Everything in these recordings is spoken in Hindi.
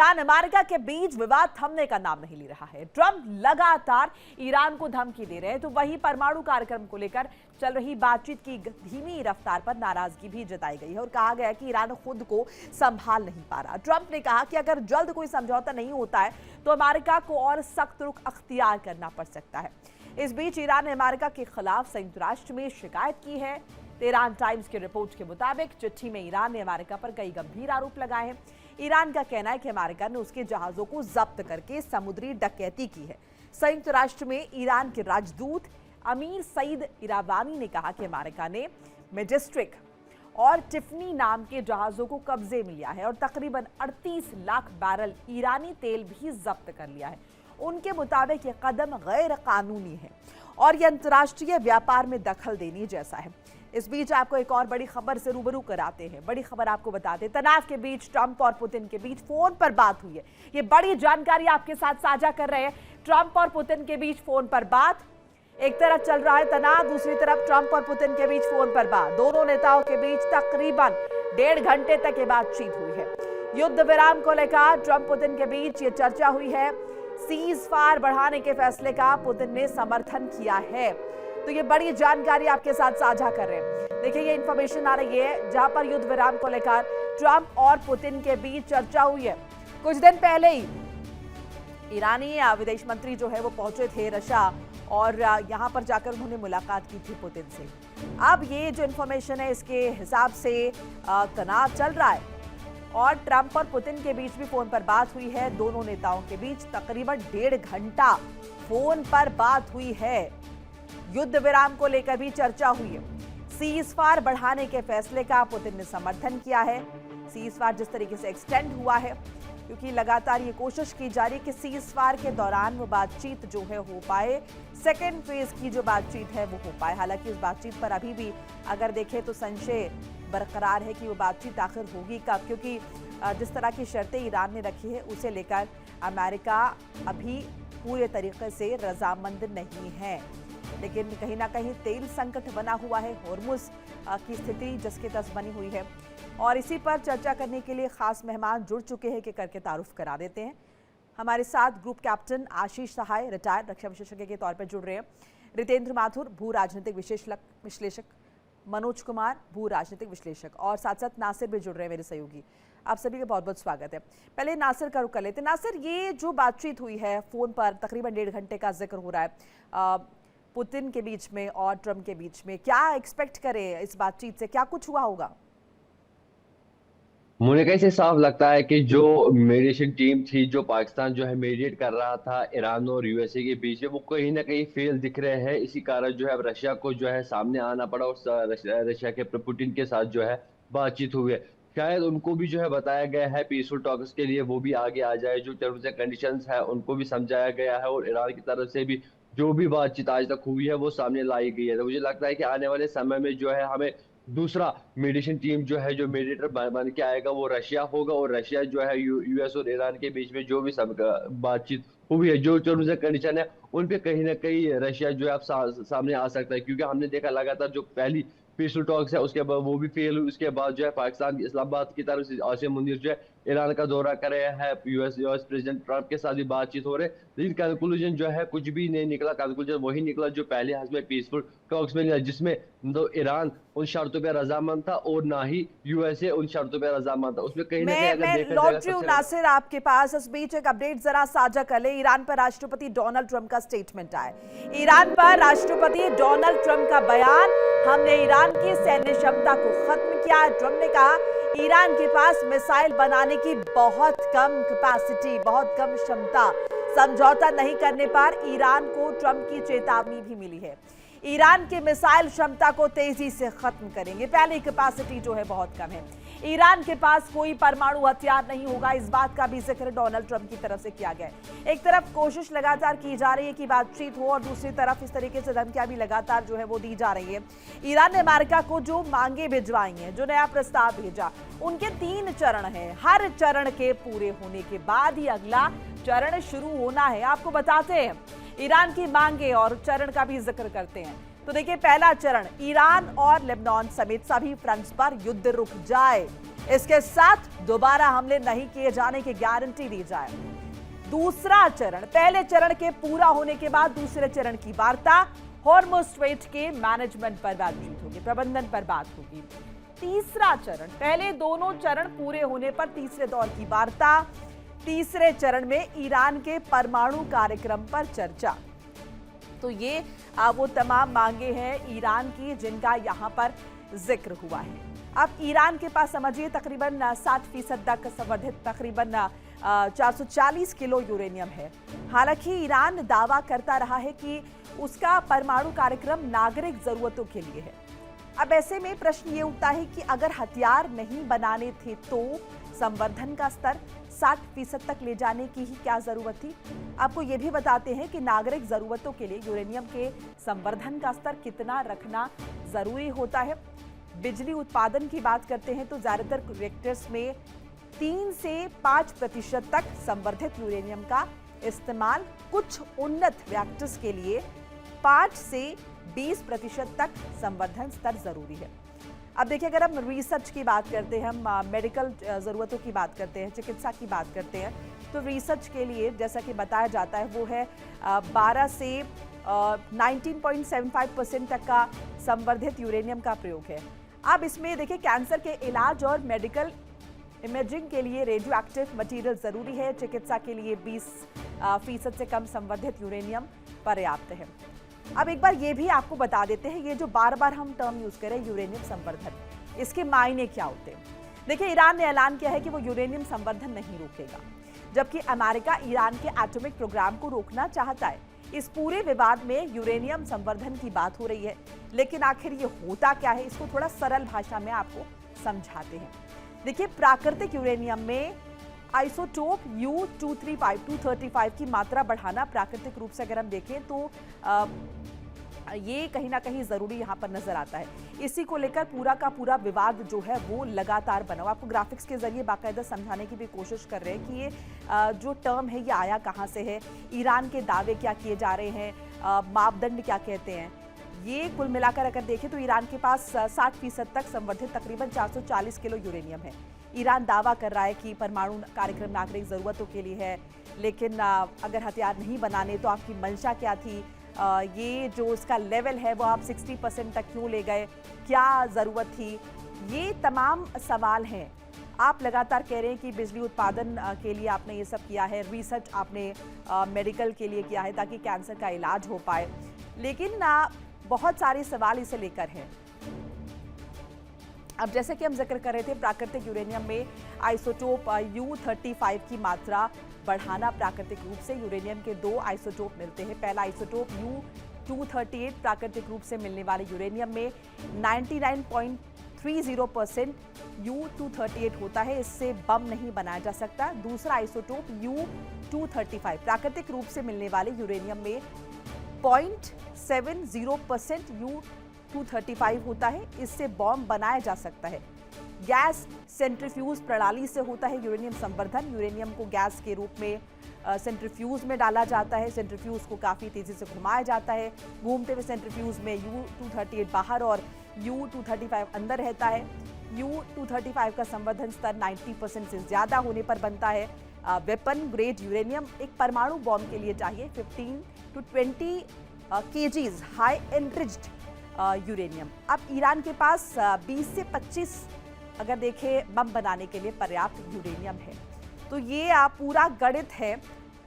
ईरान अमेरिका के बीच विवाद थमने का नाम नहीं ले रहा है। ट्रंप लगातार ईरान को धमकी दे रहे हैं, तो वहीं परमाणु कार्यक्रम को लेकर चल रही बातचीत की धीमी रफ्तार पर नाराजगी भी जताई गई है और कहा गया कि ईरान खुद को संभाल नहीं पा रहा। ट्रंप ने कहा कि अगर जल्द कोई समझौता नहीं होता है तो अमेरिका को और सख्त रुख अख्तियार करना पड़ सकता है। इस बीच ईरान ने अमेरिका के खिलाफ संयुक्त राष्ट्र में शिकायत की है। तेहरान टाइम्स की रिपोर्ट के मुताबिक चिट्ठी में ईरान ने अमेरिका पर कई गंभीर आरोप लगाए हैं। ईरान का कहना है कि अमेरिका ने उसके जहाजों को जब्त करके समुद्री डकैती की है। संयुक्त राष्ट्र में ईरान के राजदूत अमीर सईद इरावानी ने कहा कि अमेरिका ने मेजेस्टिक और टिफनी नाम के जहाजों को कब्जे में लिया है और तकरीबन 38 लाख बैरल ईरानी तेल भी जब्त कर लिया है। उनके मुताबिक यह कदम गैर कानूनी है और यह अंतर्राष्ट्रीय व्यापार में दखल देने जैसा है। इस बीच आपको एक और बड़ी खबर से रूबरू कराते हैं। बड़ी खबर आपको बताते हैं, तनाव के बीच ट्रंप और पुतिन के बीच फोन पर बात हुई है। ये बड़ी जानकारी आपके साथ साझा कर रहे हैं। ट्रंप और पुतिन के बीच फोन पर बात, एक तरफ चल रहा है तनाव, दूसरी तरफ ट्रंप और पुतिन के बीच फोन पर बात। दोनों नेताओं के बीच तकरीबन 1.5 घंटे तक ये बातचीत हुई है। युद्ध विराम को लेकर ट्रंप पुतिन के बीच ये चर्चा हुई है। सीज फायर बढ़ाने के फैसले का पुतिन ने समर्थन किया है। तो ये बड़ी जानकारी आपके साथ साझा कर रहे हैं। देखिए, ये इंफॉर्मेशन आ रही है जहां पर युद्ध विराम को लेकर ट्रंप और पुतिन के बीच चर्चा हुई है। कुछ दिन पहले ही ईरानी विदेश मंत्री जो है वो पहुंचे थे रशिया और यहां पर जाकर उन्होंने मुलाकात की थी पुतिन से। अब ये जो इंफॉर्मेशन है इसके हिसाब से तनाव चल रहा है और ट्रंप और पुतिन के बीच भी फोन पर बात हुई है। दोनों नेताओं के बीच तकरीबन 1.5 घंटा फोन पर बात हुई है। युद्ध विराम को लेकर भी चर्चा हुई है। सीज फायर बढ़ाने के फैसले का पुतिन ने समर्थन किया है। सीज फायर जिस तरीके से एक्सटेंड हुआ है, क्योंकि लगातार ये कोशिश की जा रही है कि सीज फायर के दौरान वो बातचीत जो है हो पाए, सेकेंड फेज की जो बातचीत है वो हो पाए। हालांकि इस बातचीत पर अभी भी अगर देखें तो संशय बरकरार है कि वो बातचीत आखिर होगी कब, क्योंकि जिस तरह की शर्तें ईरान ने रखी है उसे लेकर अमेरिका अभी पूरे तरीके से रजामंद नहीं है। लेकिन कहीं ना कहीं तेल संकट बना हुआ है, होर्मुज की स्थिति जिसके तस बनी हुई है और इसी पर चर्चा करने के लिए खास मेहमान जुड़ चुके हैं कि करके तारुफ करा देते हैं। हमारे साथ ग्रुप कैप्टन आशीष सहाय रिटायर्ड रक्षा विशेषज्ञ के तौर पर जुड़ रहे हैं, रितेंद्र माथुर भू राजनीतिक विश्लेषक, मनोज कुमार भू राजनीतिक विश्लेषक और साथ साथ नासिर भी जुड़ रहे हैं मेरे सहयोगी। आप सभी का बहुत बहुत स्वागत है। पहले नासिर का रुख कर लेते हैं। नासिर, ये जो बातचीत हुई है फोन पर तकरीबन 1.5 घंटे का जिक्र हो रहा है पुतिन के बीच में और ट्रंप के बीच में, क्या एक्सपेक्ट करें इस बातचीत से, क्या कुछ हुआ होगा? मुझे कैसे साफ लगता है कि जो मीडिएशन टीम थी, जो पाकिस्तान जो है मीडिएट कर रहा था ईरान और यूएसए के बीच में, वो कहीं ना कहीं फेल दिख रहे हैं। इसी कारण जो है अब रशिया को जो है सामने आना पड़ा और रशिया के पुतिन के साथ जो है बातचीत हुई है। शायद उनको भी जो है बताया गया है पीसफुल टॉक्स के लिए वो भी आगे आ जाए, जो टर्म्स एंड कंडीशंस है उनको भी समझाया गया है और ईरान की तरफ से भी जो भी बातचीत आज तक हुई है वो सामने लाई गई है। तो मुझे लगता है कि आने वाले समय में जो है हमें दूसरा मीडिएशन टीम जो है, जो मीडिएटर बन के आएगा वो रशिया होगा और रशिया जो है यूएस और ईरान के बीच में जो भी सब बातचीत हुई है, जो टर्म्स एंड कंडीशन है उन पे कहीं ना कहीं रशिया जो है अब सामने आ सकता है। क्योंकि हमने देखा लगातार जो पहली पीसफुल टॉक्स है उसके बाद वो भी फेल हुई। उसके बाद जो है पाकिस्तान इस्लामाबाद की तरफ से आसिम मुनीर जो है ईरान का दौरा कर रहे हैं, यूएस प्रेसिडेंट ट्रंप के साथ भी बातचीत हो रहे, लेकिन कंक्लूजन जो है कुछ भी नहीं निकला। कंक्लूजन वही निकला जो पहले हमें पीसफुल टॉक्स में निकला, जिसमें तो ईरान उन शर्तों पर रजामंद था और ना ही यूएसए उन शर्तों पर रजामंद था। उसमें कहीं ना कहीं अगर देखा जाएगा नासिर आपके पास इस बीच एक अपडेट जरा साझा कर ले। ईरान पर राष्ट्रपति डोनाल्ड ट्रंप का स्टेटमेंट आया। ईरान पर राष्ट्रपति डोनाल्ड ट्रंप का बयान, हमने ईरान की सैन्य क्षमता को खत्म किया। ट्रंप ने कहा ईरान के पास मिसाइल बनाने की बहुत कम कैपेसिटी, बहुत कम क्षमता, समझौता नहीं करने पर ईरान को ट्रंप की चेतावनी भी मिली है। ईरान की मिसाइल क्षमता को तेजी से खत्म करेंगे। पहली कैपेसिटी जो है बहुत कम है। ईरान के पास कोई परमाणु हथियार नहीं होगा, इस बात का भी जिक्र डोनाल्ड ट्रंप की तरफ से किया गया है। एक तरफ कोशिश लगातार की जा रही है कि बातचीत हो और दूसरी तरफ इस तरीके से धमकियां भी लगातार जो है वो दी जा रही है। ईरान ने अमेरिका को जो मांगे भिजवाई हैं, जो नया प्रस्ताव भेजा, उनके 3 चरण है। हर चरण के पूरे होने के बाद ही अगला चरण शुरू होना है। आपको बताते हैं ईरान की मांगे और चरण का भी जिक्र करते हैं। तो देखिए, पहला चरण, ईरान और लेबनान समेत सभी फ्रंट्स पर युद्ध रुक जाए। इसके साथ दोबारा हमले नहीं किए जाने की गारंटी दी जाए। दूसरा चरण, पहले चरण के पूरा होने के बाद दूसरे चरण की वार्ता, हॉर्मुज़ स्ट्रेट के मैनेजमेंट पर बातचीत होगी, प्रबंधन पर बात होगी। तीसरा चरण, पहले दोनों चरण पूरे होने पर तीसरे दौर की वार्ता, तीसरे चरण में ईरान के परमाणु कार्यक्रम पर चर्चा। तो ये वो तमाम मांगे हैं ईरान की जिनका यहां पर जिक्र हुआ है। अब ईरान के पास समझिए तकरीबन 60% तक संवर्धित तकरीबन 440 किलो यूरेनियम है। हालांकि ईरान दावा करता रहा है कि उसका परमाणु कार्यक्रम नागरिक जरूरतों के लिए है। अब ऐसे में प्रश्न ये उठता है कि अगर हथियार नहीं बनाने थे तो संवर्धन का स्तर 60% तक ले जाने की ही क्या जरूरत थी। आपको ये भी बताते हैं कि नागरिक जरूरतों के लिए यूरेनियम के संवर्धन का स्तर कितना रखना जरूरी होता है। बिजली उत्पादन की बात करते हैं तो ज्यादातर रिएक्टर्स में 3 से 5% तक संवर्धित यूरेनियम का इस्तेमाल, कुछ उन्नत रिएक्टर्स के लिए 5 से 20% तक संवर्धन स्तर जरूरी है। अब देखिए, अगर हम रिसर्च की बात करते हैं, हम मेडिकल ज़रूरतों की बात करते हैं, चिकित्सा की बात करते हैं, तो रिसर्च के लिए जैसा कि बताया जाता है वो है 12 से 19.75% तक का संवर्धित यूरेनियम का प्रयोग है। अब इसमें देखिए, कैंसर के इलाज और मेडिकल इमेजिंग के लिए रेडियो एक्टिव मटीरियल ज़रूरी है। चिकित्सा के लिए 20% से कम संवर्धित यूरेनियम पर्याप्त है। अब एक बार ये भी आपको बता देते हैं, ये जो बार बार हम टर्म यूज करें यूरेनियम संवर्धन, इसके मायने क्या होते हैं। देखिए, ईरान ने ऐलान किया है कि वो यूरेनियम संवर्धन नहीं रोकेगा, जबकि अमेरिका ईरान के एटॉमिक प्रोग्राम को रोकना चाहता है। इस पूरे विवाद में यूरेनियम संवर्धन की बात हो रही है, लेकिन आखिर ये होता क्या है, इसको थोड़ा सरल भाषा में आपको समझाते हैं। देखिए, प्राकृतिक यूरेनियम में आइसोटोप U-235 की मात्रा बढ़ाना प्राकृतिक रूप से अगर हम देखें तो ये कहीं ना कहीं ज़रूरी यहाँ पर नज़र आता है। इसी को लेकर पूरा का पूरा विवाद जो है वो लगातार बना हुआ। आपको ग्राफिक्स के जरिए बाकायदा समझाने की भी कोशिश कर रहे हैं कि ये जो टर्म है ये आया कहाँ से है, ईरान के दावे क्या किए जा रहे हैं, मापदंड क्या कहते हैं। ये कुल मिलाकर अगर देखें तो ईरान के पास 60% तक संवर्धित तकरीबन 440 किलो यूरेनियम है। ईरान दावा कर रहा है कि परमाणु कार्यक्रम नागरिक ज़रूरतों के लिए है, लेकिन अगर हथियार नहीं बनाने तो आपकी मंशा क्या थी, ये जो उसका लेवल है वो आप 60% तक क्यों ले गए, क्या ज़रूरत थी, ये तमाम सवाल हैं। आप लगातार कह रहे हैं कि बिजली उत्पादन के लिए आपने ये सब किया है, रिसर्च आपने मेडिकल के लिए किया है ताकि कैंसर का इलाज हो पाए, लेकिन बहुत सारे सवाल इसे लेकर हैं। अब जैसे कि हम जिक्र कर रहे थे, प्राकृतिक यूरेनियम में आइसोटोप U-35 की मात्रा बढ़ाना, प्राकृतिक रूप से यूरेनियम के 2 आइसोटोप मिलते हैं। पहला आइसोटोप U-238 प्राकृतिक रूप से मिलने वाले यूरेनियम में 99.30% U-238 होता है, इससे बम नहीं बनाया जा सकता। दूसरा आइसोटोप U-235 प्राकृतिक रूप से मिलने वाले यूरेनियम में 0.70% U-235 होता है, इससे बॉम्ब बनाया जा सकता है। गैस सेंट्रीफ्यूज प्रणाली से होता है यूरेनियम संवर्धन। यूरेनियम को गैस के रूप में सेंट्रीफ्यूज में डाला जाता है, सेंट्रीफ्यूज को काफ़ी तेज़ी से घुमाया जाता है। घूमते हुए सेंट्रीफ्यूज में U-238 बाहर और U-235 अंदर रहता है। U-235 का संवर्धन स्तर 90% से ज़्यादा होने पर बनता है। वेपन ग्रेड यूरेनियम एक परमाणु बॉम्ब के लिए चाहिए 15 to 20 kgs high enriched uranium. अब ईरान के पास 20 से 25 अगर देखें बम बनाने के लिए पर्याप्त यूरेनियम है। तो ये पूरा गणित है।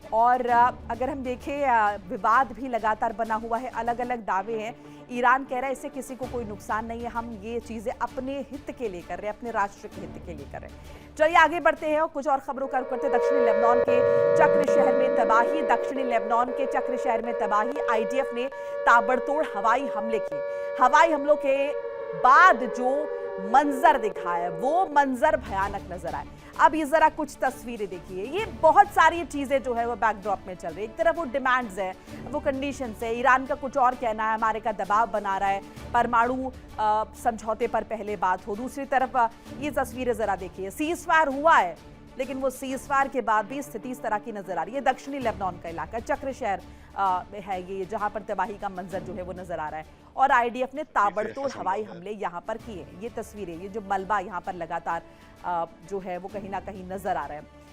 और अगर हम देखें विवाद भी लगातार बना हुआ है, अलग अलग दावे हैं। ईरान कह रहा है इससे किसी को कोई नुकसान नहीं है, हम ये चीज़ें अपने हित के लिए कर रहे हैं, अपने राष्ट्र के हित के लिए कर रहे हैं। चलिए आगे बढ़ते हैं और कुछ और खबरों का रुख करते हैं। दक्षिणी लेबनान के चक्र शहर में तबाही, दक्षिणी लेबनान के चक्र शहर में तबाही। आईडीएफ ने ताबड़तोड़ हवाई हमले किए। हवाई हमलों के बाद जो मंजर दिखाया वो मंजर भयानक नजर आए। अब ये जरा कुछ तस्वीरें देखिए, ये बहुत सारी चीजें जो है वो बैकड्रॉप में चल रही है। एक तरफ वो डिमांड्स है, वो कंडीशंस है, ईरान का कुछ और कहना है, अमेरिका दबाव बना रहा है, परमाणु समझौते पर पहले बात हो। दूसरी तरफ ये तस्वीरें जरा देखिए, सीज फायर हुआ है लेकिन वो सीजफायर के बाद भी स्थिति इस तरह की नजर आ रही है। दक्षिणी लेबनान का इलाका चक्र शहर है ये, जहां पर तबाही का मंजर जो है वो नजर आ रहा है और आईडीएफ ने ताबड़तोड़ हवाई हमले यहाँ पर किए। ये तस्वीरें, ये जो मलबा यहाँ पर लगातार जो है वो कहीं ना कहीं नजर आ रहा है।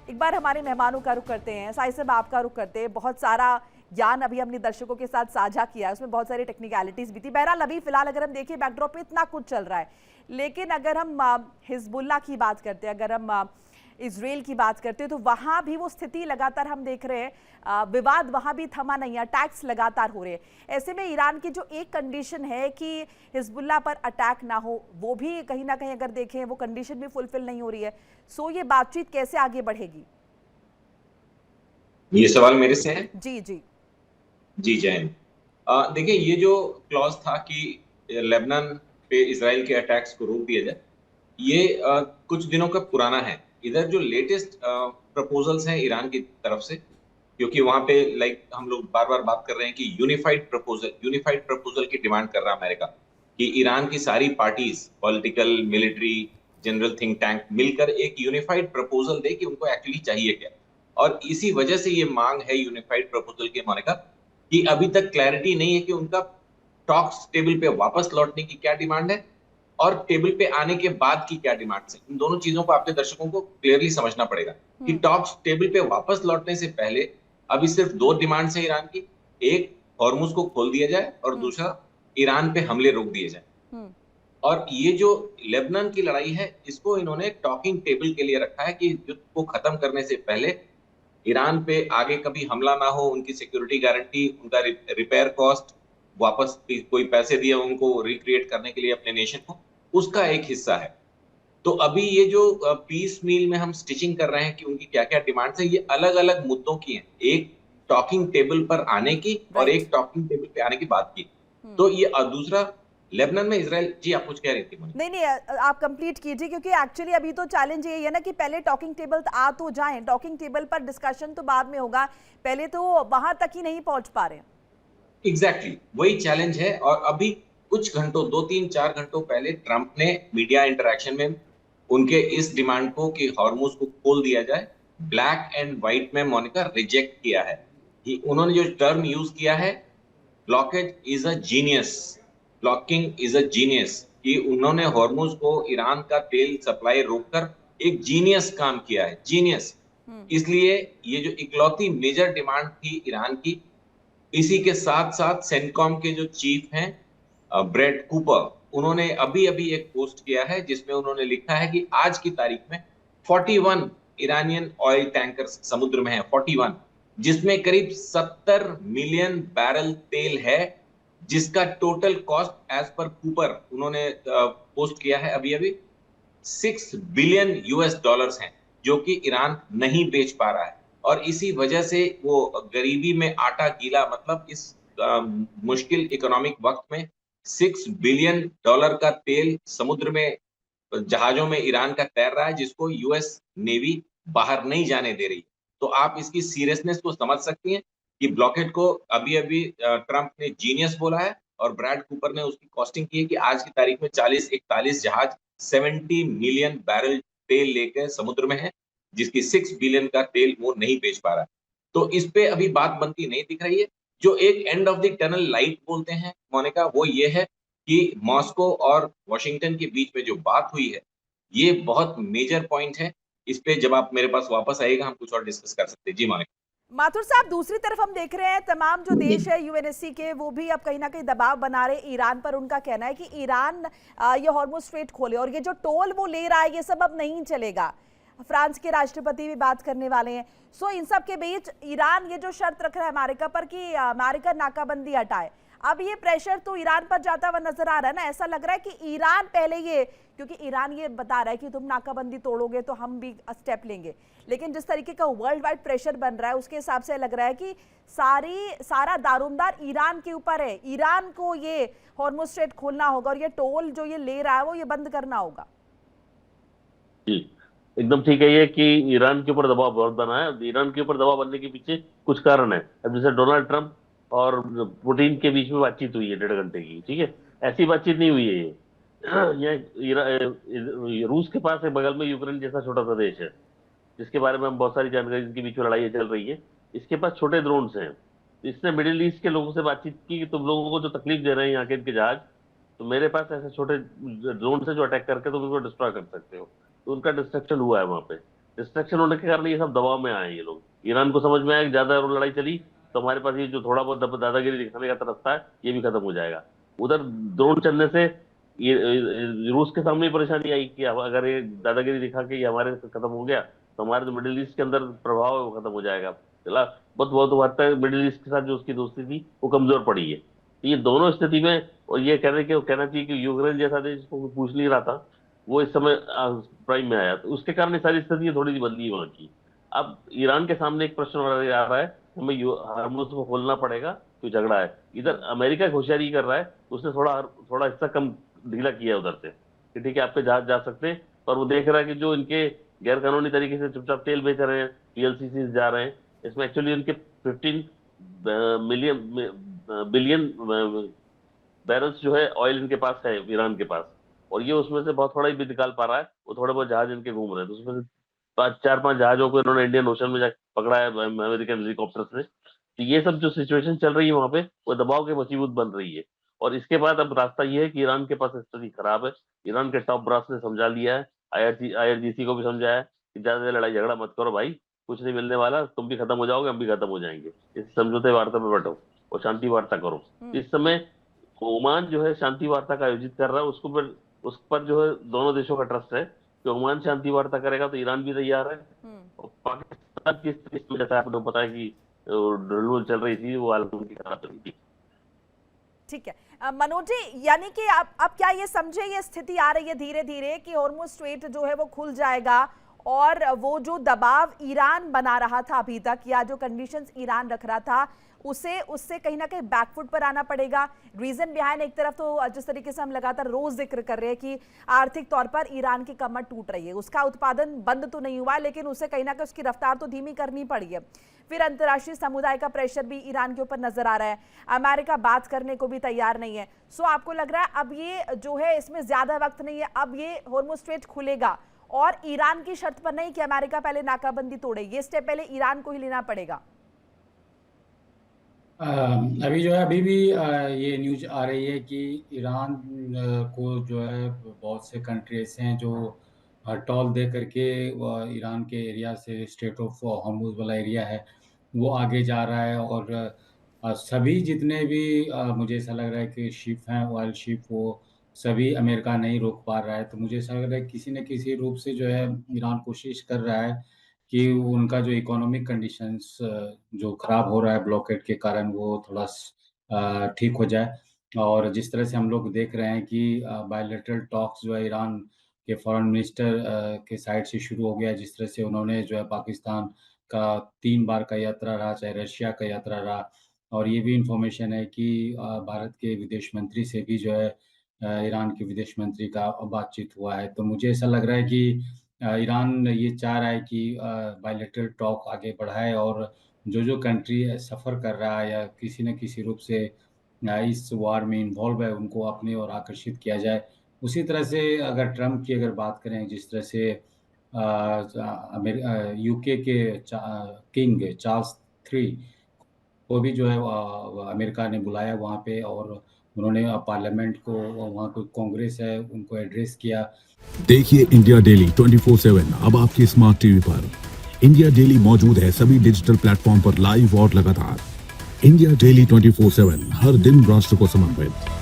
एक बार हमारे मेहमानों का रुख करते हैं, साई साहब आपका रुख करते हैं। बहुत सारा ज्ञान अभी हमने दर्शकों के साथ साझा किया है, उसमें बहुत सारी टेक्निकलिटीज भी थी। बहरहाल अभी फिलहाल अगर हम देखिए बैकड्रॉप पे इतना कुछ चल रहा है, लेकिन अगर हम हिजबुल्ला की बात करते हैं, अगर हम इजराइल की बात करते हैं, तो वहां भी वो स्थिति लगातार हम देख रहे हैं, विवाद वहां भी थमा नहीं है, अटैक्स लगातार हो रहे हैं। ऐसे में ईरान की जो एक कंडीशन है कि हिजबुल्ला पर अटैक ना हो, वो भी कहीं ना कहीं अगर देखें वो कंडीशन भी फुलफिल नहीं हो रही है। सो ये बातचीत कैसे आगे बढ़ेगी? ये सवाल मेरे से है। जी जी जी जैन, देखिए ये जो क्लॉज था कि लेबनान पे इसराइल के अटैक्स को रोक दिया जाए, ये कुछ दिनों का पुराना है। इधर जो लेटेस्ट प्रपोजल्स हैं ईरान की तरफ से, क्योंकि वहां पे हम लोग बार बार बात कर रहे हैं कि यूनिफाइड प्रपोजल की डिमांड कर रहा है अमेरिका, कि ईरान की सारी parties, political, military, general think tank मिलकर एक यूनिफाइड प्रपोजल दे कि उनको एक्चुअली चाहिए क्या। और इसी वजह से ये मांग है यूनिफाइड प्रपोजल की अमेरिका, कि अभी तक क्लैरिटी नहीं है कि उनका टॉक्स टेबल पे वापस लौटने की क्या डिमांड है और टेबल पे आने के बाद की क्या डिमांड है। इन दोनों चीजों को आपके दर्शकों को क्लियरली समझना पड़ेगा कि टॉक्स टेबल पे वापस लौटने से पहले अभी सिर्फ दो डिमांड्स है ईरान की। एक, हॉर्मुज को खोल दिया जाए और दूसरा, ईरान पे हमले रोक दिए जाए। और ये जो लेबनान की लड़ाई है, इसको इन्होंने टॉकिंग टेबल के लिए रखा है कि युद्ध को खत्म करने से पहले ईरान पे आगे कभी हमला ना हो, उनकी सिक्योरिटी गारंटी, उनका रिपेयर कॉस्ट, वापस कोई पैसे दिए उनको रिक्रिएट करने के लिए अपने नेशन को, उसका एक हिस्सा है। तो अभी ये जो पीस मील में हम स्टिचिंग कर रहे हैं कि उनकी क्या क्या डिमांड्स है, ये अलग अलग मुद्दों की हैं। एक टॉकिंग टेबल पर आने की और एक टॉकिंग टेबल पे आने की बात की। तो ये दूसरा, लेबनान में इसराइल, जी आप कुछ कह रही थी। नहीं, आप कंप्लीट कीजिए, क्योंकि एक्चुअली अभी तो चैलेंज यही है ना कि पहले टॉकिंग टेबल आ तो जाएं, टॉकिंग टेबल पर डिस्कशन तो बाद में होगा, पहले तो वहां तक ही नहीं पहुंच पा रहे हैं। एग्जैक्टली, वही चैलेंज है। और अभी कुछ घंटों, 2-3-4 घंटों पहले ट्रंप ने मीडिया इंटरैक्शन में उनके इस डिमांड को कि हॉर्मुज को खोल दिया जाए, ब्लैक एंड व्हाइट में मोनिका रिजेक्ट किया है। उन्होंने जो टर्म यूज किया है, blockage is a genius, blocking is a genius, कि उन्होंने हॉर्मुज को, ईरान का तेल सप्लाई रोककर एक जीनियस काम किया है, जीनियस। इसलिए ये जो इकलौती मेजर डिमांड थी ईरान की, इसी के साथ साथ सेंटकॉम के जो चीफ हैं ब्रेड कूपर, उन्होंने अभी अभी एक पोस्ट किया है जिसमें उन्होंने लिखा है कि आज की तारीख में 41 ईरानियन ऑयल टैंकर समुद्र में है, 41, जिसमें करीब 70 मिलियन बैरल तेल है, जिसका total cost as per Cooper, उन्होंने पोस्ट किया है अभी अभी, 6 बिलियन यूएस डॉलर्स हैं, जो कि ईरान नहीं बेच पा रहा है। और इसी वजह से वो गरीबी में आटा गीला, मतलब इस मुश्किल इकोनॉमिक वक्त में 6 बिलियन डॉलर का तेल समुद्र में जहाजों में ईरान का तैर रहा है, जिसको यूएस नेवी बाहर नहीं जाने दे रही। तो आप इसकी सीरियसनेस को समझ सकती हैं कि ब्लॉकेट को अभी अभी ट्रंप ने जीनियस बोला है और ब्रैड कूपर ने उसकी कॉस्टिंग की है कि आज की तारीख में 40-41 जहाज 70 मिलियन बैरल तेल लेकर समुद्र में है, जिसकी 6 बिलियन का तेल वो नहीं बेच पा रहा है। तो इस पे अभी बात बनती नहीं दिख रही है। जो एक end of the tunnel light बोलते हैं मोनिका, वो ये है कि मॉस्को और वॉशिंगटन के बीच में जो बात हुई है, ये बहुत मेजर पॉइंट है। इस पे जब आप मेरे पास वापस आएगा, हम कुछ और डिस्कस कर सकते हैं। जी मोनिका। माथुर साहब, दूसरी तरफ हम देख रहे हैं तमाम जो देश है यूएनएससी के, वो भी अब कहीं ना कहीं दबाव बना रहे ईरान पर। उनका कहना है कि ईरान ये हॉर्मुज स्ट्रेट खोले और ये जो टोल वो ले रहा है, ये सब अब नहीं चलेगा। फ्रांस के राष्ट्रपति भी बात करने वाले हैं। सो इन सब के बीच ईरान ये जो शर्त रख रहा है अमेरिका पर कि अमेरिका नाकाबंदी हटाए, अब ये प्रेशर तो ईरान पर जाता हुआ नजर आ रहा है ना। ऐसा लग रहा है कि ईरान पहले ये, क्योंकि ईरान ये बता रहा है कि तुम नाकाबंदी तोड़ोगे तो हम भी स्टेप लेंगे, लेकिन जिस तरीके का वर्ल्ड वाइड प्रेशर बन रहा है उसके हिसाब से लग रहा है कि सारा दारोमदार ईरान के ऊपर है। ईरान को ये हॉर्मुज स्ट्रेट खोलना होगा और ये टोल जो ये ले रहा है वो ये बंद करना होगा। जी एकदम ठीक है ये कि ईरान के ऊपर दबाव बहुत बना है। ईरान के ऊपर दबाव बनने के पीछे कुछ कारण है। अब जैसे डोनाल्ड ट्रंप और पुतिन के बीच में बातचीत हुई है 1.5 घंटे की, ठीक है, ऐसी बातचीत नहीं हुई है ये। रूस के पास एक बगल में यूक्रेन जैसा छोटा सा देश है, जिसके बारे में हम बहुत सारी जानकारी, जिनके बीच में लड़ाई चल रही है। इसके पास छोटे ड्रोन्स हैं। इसने मिडिल ईस्ट के लोगों से बातचीत की कि तुम लोगों को जो तकलीफ दे रहे हैं यहाँ के इनके जहाज, तो मेरे पास ऐसे छोटे ड्रोन से जो अटैक करके तुम उनको डिस्ट्रॉय कर सकते हो। तो उनका डिस्ट्रक्शन हुआ है वहां पे। डिस्ट्रक्शन होने के कारण ये सब दबाव में आए हैं ये लोग। ईरान को समझ में आया कि ज्यादा लड़ाई चली तो हमारे पास ये जो थोड़ा बहुत दादागिरी दिखाने का रास्ता है ये भी खत्म हो जाएगा। उधर ड्रोन चलने से ये रूस के सामने परेशानी आई कि अगर ये दादागिरी दिखा के ये हमारे खत्म हो गया तो हमारे जो मिडिल ईस्ट के अंदर प्रभाव है वो खत्म हो जाएगा। चला बहुत हद तक मिडिल ईस्ट के साथ जो उसकी दोस्ती थी वो कमजोर पड़ी है। तो ये दोनों स्थिति में, और ये कहना चाहिए कि यूक्रेन जैसा देश को पूछ नहीं रहा था, वो इस समय प्राइम में आया, तो उसके कारण सारी स्थिति थोड़ी सी बदली है वहाँ की। अब ईरान के सामने एक प्रश्न आ रहा है, हमें हार्मुज़ को खोलना पड़ेगा, तो झगड़ा है। इधर अमेरिका होशियारी कर रहा है, उसने थोड़ा हिस्सा कम ढीला किया उधर से कि ठीक है आपके जहाज जा सकते हैं, पर वो देख रहा है कि जो इनके गैर कानूनी तरीके से चुपचाप तेल बेच रहे हैं, VLCC जा रहे हैं, इसमें एक्चुअली उनके 15 बिलियन बैरल्स जो है ऑयल इनके पास है, ईरान के पास, और ये उसमें से बहुत थोड़ा ही भी निकाल पा रहा है। वो थोड़े बहुत जहाज इनके घूम रहे हैं, तो उसमें से 4-5 जहाजों को इन्होंने इंडियन ओशन में जाकर पकड़ा है अमेरिकन हेलीकॉप्टर से। तो ये सब जो सिचुएशन चल रही है वहां पे, वो दबाव के वसीबूत बन रही है। और इसके बाद अब रास्ता ये है कि ईरान के पास स्थिति खराब है। ईरान के टॉप ब्रास ने समझा लिया है, IRGC को भी समझाया कि ज्यादा लड़ाई झगड़ा मत करो भाई, कुछ नहीं मिलने वाला, तुम भी खत्म हो जाओगे, हम भी खत्म हो जाएंगे, इस समझौते वार्ता में बैठो और शांति वार्ता करो। इस समय ओमान जो है शांति वार्ता का आयोजित कर रहा है, उस पर जो है दोनों देशों का ट्रस्ट है कि ओमान शांति वार्ता करेगा तो ईरान भी तैयार है। और पाकिस्तान की स्थिति में जैसा आपको पता है कि ड्रिल चल रही थी, वो हालत उनकी खराब चल रही थी। ठीक है मनोज जी, यानी कि आप क्या ये समझे, ये स्थिति आ रही है धीरे धीरे कि हॉर्मुज़ स्ट्रेट जो है वो खुल जाएगा और वो जो दबाव ईरान बना रहा था अभी तक, या जो कंडीशंस ईरान रख रहा था, उससे कहीं ना कहीं बैकफुट पर आना पड़ेगा। रीजन बिहाइंड, एक तरफ तो जिस तरीके से हम लगातार रोज जिक्र कर रहे हैं कि आर्थिक तौर पर ईरान की कमर टूट रही है, उसका उत्पादन बंद तो नहीं हुआ लेकिन उसे कहीं ना कहीं उसकी रफ्तार तो धीमी करनी पड़ी है। फिर अंतर्राष्ट्रीय समुदाय का प्रेशर भी ईरान के ऊपर नजर आ रहा है, अमेरिका बात करने को भी तैयार नहीं है। सो आपको लग रहा है अब ये जो है इसमें ज्यादा वक्त नहीं है, अब ये हॉर्मुज़ स्ट्रेट खुलेगा और ईरान की शर्त पर नहीं कि अमेरिका पहले नाकाबंदी तोड़े, ये स्टेप पहले ईरान को ही लेना पड़ेगा। अभी जो है अभी भी ये न्यूज आ रही है कि ईरान को जो है बहुत से कंट्री ऐसे हैं जो टॉल दे करके ईरान के एरिया से, स्टेट ऑफ हॉर्मुज़ वाला एरिया है, वो आगे जा रहा है। और सभी जितने भी मुझे ऐसा लग रहा है कि शिप हैं, ऑयल शिप, वो सभी अमेरिका नहीं रोक पा रहा है। तो मुझे ऐसा लग रहा है किसी न किसी रूप से जो है ईरान कोशिश कर रहा है कि उनका जो इकोनॉमिक कंडीशंस जो खराब हो रहा है ब्लॉकेड के कारण, वो थोड़ा ठीक हो जाए। और जिस तरह से हम लोग देख रहे हैं कि बायलैटरल टॉक्स जो है ईरान के फॉरेन मिनिस्टर के साइड से शुरू हो गया, जिस तरह से उन्होंने जो है पाकिस्तान का 3 बार का यात्रा रहा, चाहे रशिया का यात्रा रहा। और ये भी इंफॉर्मेशन है कि भारत के विदेश मंत्री से भी जो है ईरान के विदेश मंत्री का बातचीत हुआ है। तो मुझे ऐसा लग रहा है कि ईरान ये चाह रहा है कि बायलैटरल टॉक आगे बढ़ाए और जो कंट्री सफ़र कर रहा है या किसी न किसी रूप से इस वार में इन्वॉल्व है, उनको अपनी ओर आकर्षित किया जाए। उसी तरह से अगर ट्रम्प की अगर बात करें, जिस तरह से UK के किंग चार्ल्स III को भी जो है अमेरिका ने बुलाया वहाँ पे, और उन्होंने पार्लियामेंट को, वहाँ कोई कांग्रेस है, उनको एड्रेस किया। देखिए इंडिया डेली 24/7 अब आपकी स्मार्ट टीवी पर। इंडिया डेली मौजूद है सभी डिजिटल प्लेटफॉर्म पर लाइव और लगातार। इंडिया डेली 24/7 हर दिन राष्ट्र को समर्पित।